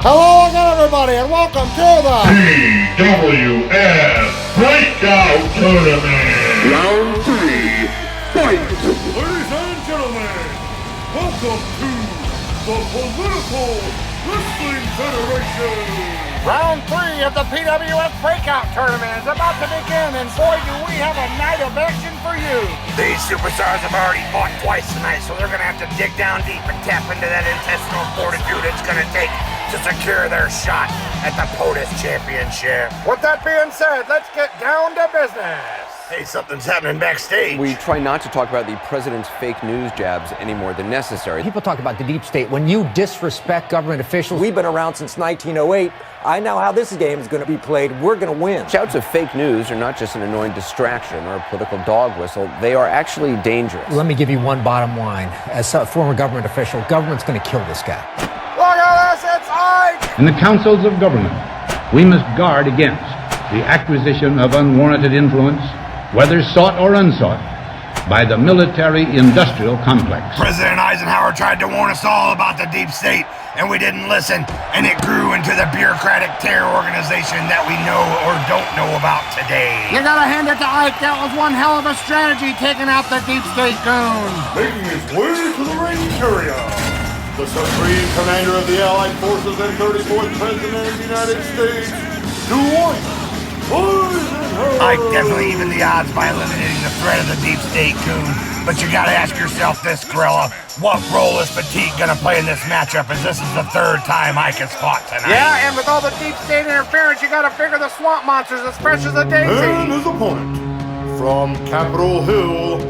Hello again, everybody, and welcome to the PWF Breakout Tournament. Round 3, fight! Ladies and gentlemen, welcome to the Political Wrestling Federation. Round 3 of the PWF Breakout Tournament is about to begin, and boy, do we have a night of action for you. These superstars have already fought twice tonight, so they're going to have to dig down deep and tap into that intestinal fortitude it's going to take to secure their shot at the POTUS Championship. With that being said, let's get down to business. Hey, something's happening backstage. We try not to talk about the president's fake news jabs any more than necessary. People talk about the deep state. When you disrespect government officials... We've been around since 1908. I know how this game is going to be played. We're going to win. Shouts of fake news are not just an annoying distraction or a political dog whistle. They are actually dangerous. Let me give you one bottom line. As a former government official, government's going to kill this guy. Look at this, it's Ike! In the councils of government, we must guard against the acquisition of unwarranted influence, whether sought or unsought, by the military-industrial complex. President Eisenhower tried to warn us all about the deep state, and we didn't listen, and it grew into the bureaucratic terror organization that we know or don't know about today. You gotta hand it to Ike, that was one hell of a strategy, taking out the deep state goon. Making his way to the ring area, the Supreme Commander of the Allied Forces and 34th President of the United States, Dwight Eisenhower. Ike definitely evened the odds by eliminating the threat of the deep state goon. But you gotta ask yourself this, Gorilla. What role is fatigue gonna play in this matchup, as this is the third time Ike has fought tonight? Yeah, and with all the deep state interference, you gotta figure the swamp monster's as fresh as a daisy. And his opponent, from Capitol Hill,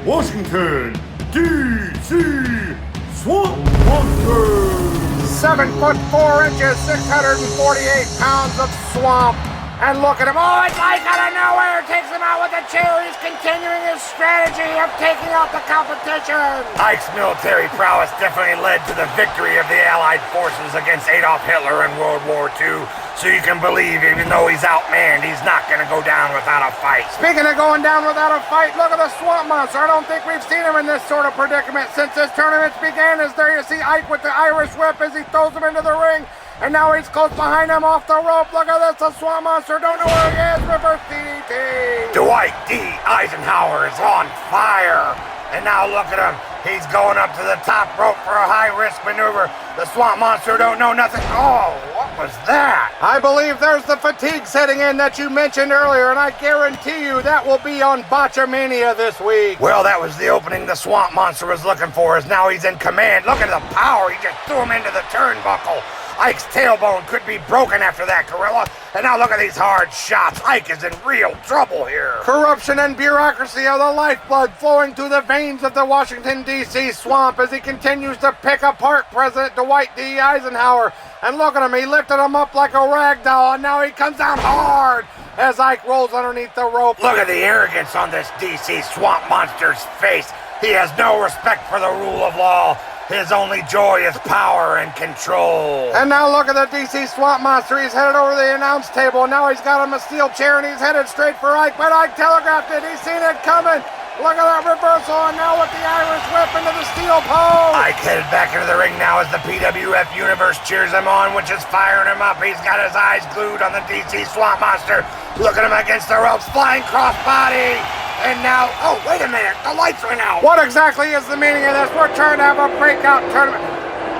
Washington, D.C., Swamp Monster. 7 foot 4 inches, 648 pounds of swamp. And look at him. Oh, it's Ike out of nowhere. Takes him out with a chair. He's continuing his strategy of taking out the competition. Ike's military prowess definitely led to the victory of the Allied forces against Adolf Hitler in World War II. So you can believe, even though he's outmanned, he's not going to go down without a fight. Speaking of going down without a fight, look at the swamp monster. I don't think we've seen him in this sort of predicament since this tournament began. Is there you see Ike with the Irish whip as he throws him into the ring. And now he's close behind him off the rope. Look at this, the swamp monster. Don't know where he is. Reverse DDT. Dwight D. Eisenhower is on fire. And now look at him. He's going up to the top rope for a high-risk maneuver. The swamp monster don't know nothing. Oh, what was that? I believe there's the fatigue setting in that you mentioned earlier, and I guarantee you that will be on Botchamania this week. Well, that was the opening the swamp monster was looking for, as now he's in command. Look at the power. He just threw him into the turnbuckle. Ike's tailbone could be broken after that, Gorilla. And now look at these hard shots. Ike is in real trouble here. Corruption and bureaucracy are the lifeblood flowing through the veins of the Washington, D.C. swamp as he continues to pick apart President Dwight D. Eisenhower. And look at him, he lifted him up like a rag doll, and now he comes down hard as Ike rolls underneath the rope. Look at the arrogance on this D.C. swamp monster's face. He has no respect for the rule of law. His only joy is power and control. And now look at the DC Swamp Monster. He's headed over to the announce table. Now he's got him a steel chair and he's headed straight for Ike. But Ike telegraphed it. He's seen it coming. Look at that reversal. And now with the Irish whip into the steel pole. Ike headed back into the ring now as the PWF Universe cheers him on, which is firing him up. He's got his eyes glued on the DC Swamp Monster. Look at him against the ropes. Flying crossbody. And now, oh, wait a minute, the lights went out. What exactly is the meaning of this? We're trying to have a breakout tournament.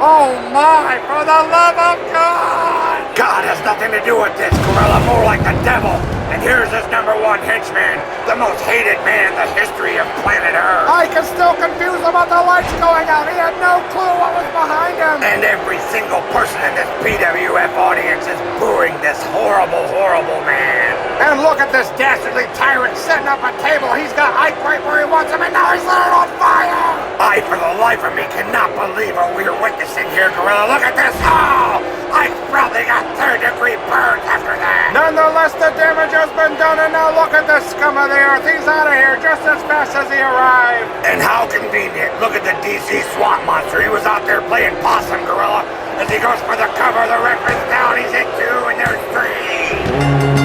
Oh my, for the love of God! God has nothing to do with this, Gorilla, more like the devil. And here's his #1 henchman, the most hated man in the history of planet Earth. Ike is still confused about the lights going out. He had no clue what was behind him. And every single person in this PWF audience is booing this horrible, horrible man. And look at this dastardly tyrant setting up a table. He's got Ike right where he wants him, and now he's lit on fire. I, for the life of me, cannot believe what we're witnessing here, Gorilla. Look at this. Oh, Ike probably got third-degree burns after that. Nonetheless, the damage has been done, and now look at the scum of the earth. He's out of here just as fast as he arrived. And how convenient. Look at the DC Swamp Monster. He was out there playing possum, Gorilla. As he goes for the cover, the referee's down. He's in 2, and there's 3.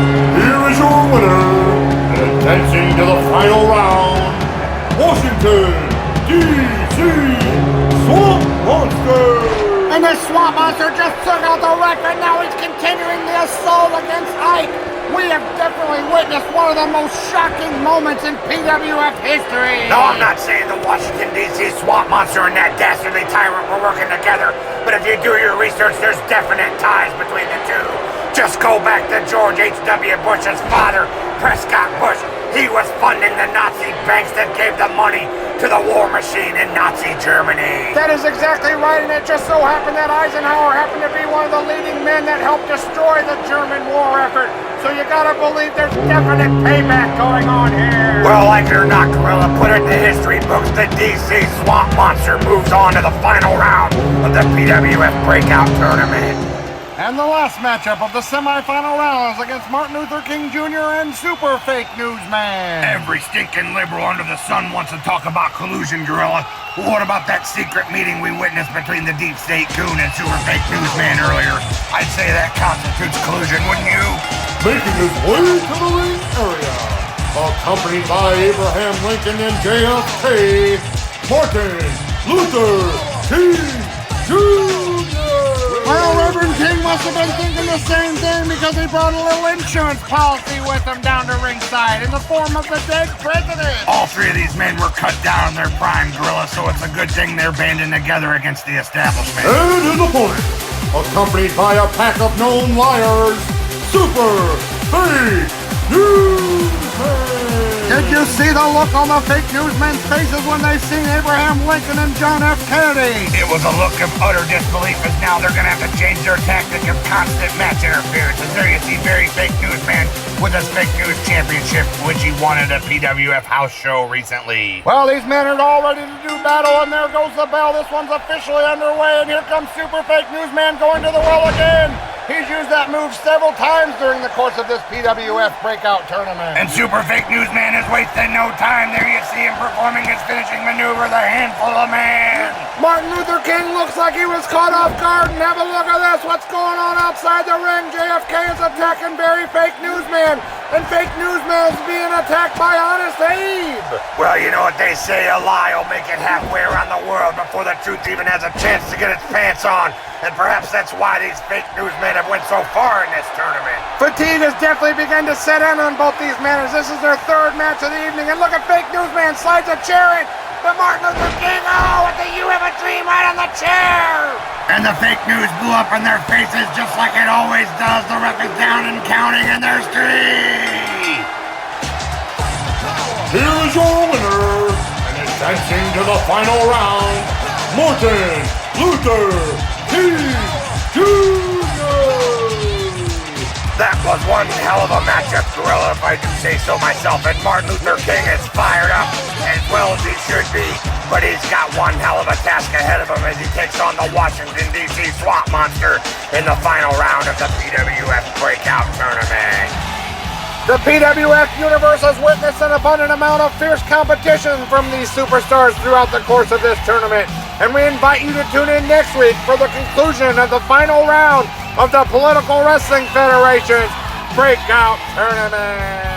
Here is your winner, and advancing to the final round, Washington, D.C. Swamp Monster. And this swamp monster just took out the wreck, and now he's continuing the assault against Ike. We have definitely witnessed one of the most shocking moments in PWF history. No, I'm not saying the Washington, D.C. swamp monster and that dastardly tyrant were working together, but if you do your research, there's definite ties between the two. Just go back to George H.W. Bush's father, Prescott Bush. He was funding the Nazi banks that gave the money to the war machine in Nazi Germany. That is exactly right, and it just so happened that Eisenhower happened to be one of the leading men that helped destroy the German war effort. So you gotta believe there's definite payback going on here. Well, like it or not, Gorilla, put it in the history books. The DC Swamp Monster moves on to the final round of the PWF Breakout Tournament. And the last matchup of the semifinal round is against Martin Luther King Jr. and Super Fake Newsman. Every stinking liberal under the sun wants to talk about collusion, Gorilla. Well, what about that secret meeting we witnessed between the Deep State Goon and Super Fake Newsman earlier? I'd say that constitutes collusion, wouldn't you? Making his way to the ring area, accompanied by Abraham Lincoln and JFK, Martin Luther King Jr. Well, Reverend King must have been thinking the same thing because he brought a little insurance policy with him down to ringside in the form of the dead president. All three of these men were cut down in their prime, Gorilla, so it's a good thing they're banding together against the establishment. And his opponent, accompanied by a pack of known liars, Super Fake Newsman. Did you see the look on the fake newsmen's faces when they seen Abraham Lincoln and John F. Kennedy? It was a look of utter disbelief, as now they're gonna have to change their tactic of constant match interference. As there you see very fake newsman with his fake news championship, which he won at a PWF house show recently. Well, these men are all ready to do battle, and there goes the bell. This one's officially underway, and here comes Super Fake Newsman going to the well again. He's used that move several times during the course of this PWF Breakout Tournament. And Super Fake Newsman is wasting no time. There you see him performing his finishing maneuver, the handful of man. Martin Luther King looks like he was caught off guard, and have a look at this. What's going on outside the ring? JFK is attacking Barry Fake Newsman, and Fake Newsman is being attacked by Honest Abe. Well, you know what they say, a lie will make it halfway around the world before the truth even has a chance to get its pants on. And perhaps that's why these fake newsmen have went so far in this tournament. Fatigue has definitely begun to set in on both these men, as this is their third match of the evening. And look at Fake Newsman slides a chair in, but Martin Luther King, oh, with the "You Have a Dream" right on the chair. And the fake news blew up in their faces just like it always does. The ref is down and counting, and there's three. Here is your winner, and advancing to the final round, Martin Luther King Jr. That was one hell of a matchup, Gorilla, if I do say so myself. And Martin Luther King is fired up, as well as he should be. But he's got one hell of a task ahead of him as he takes on the Washington, D.C. Swamp Monster in the final round of the PWF Breakout Tournament. The PWF Universe has witnessed an abundant amount of fierce competition from these superstars throughout the course of this tournament. And we invite you to tune in next week for the conclusion of the final round of the Political Wrestling Federation's Breakout Tournament.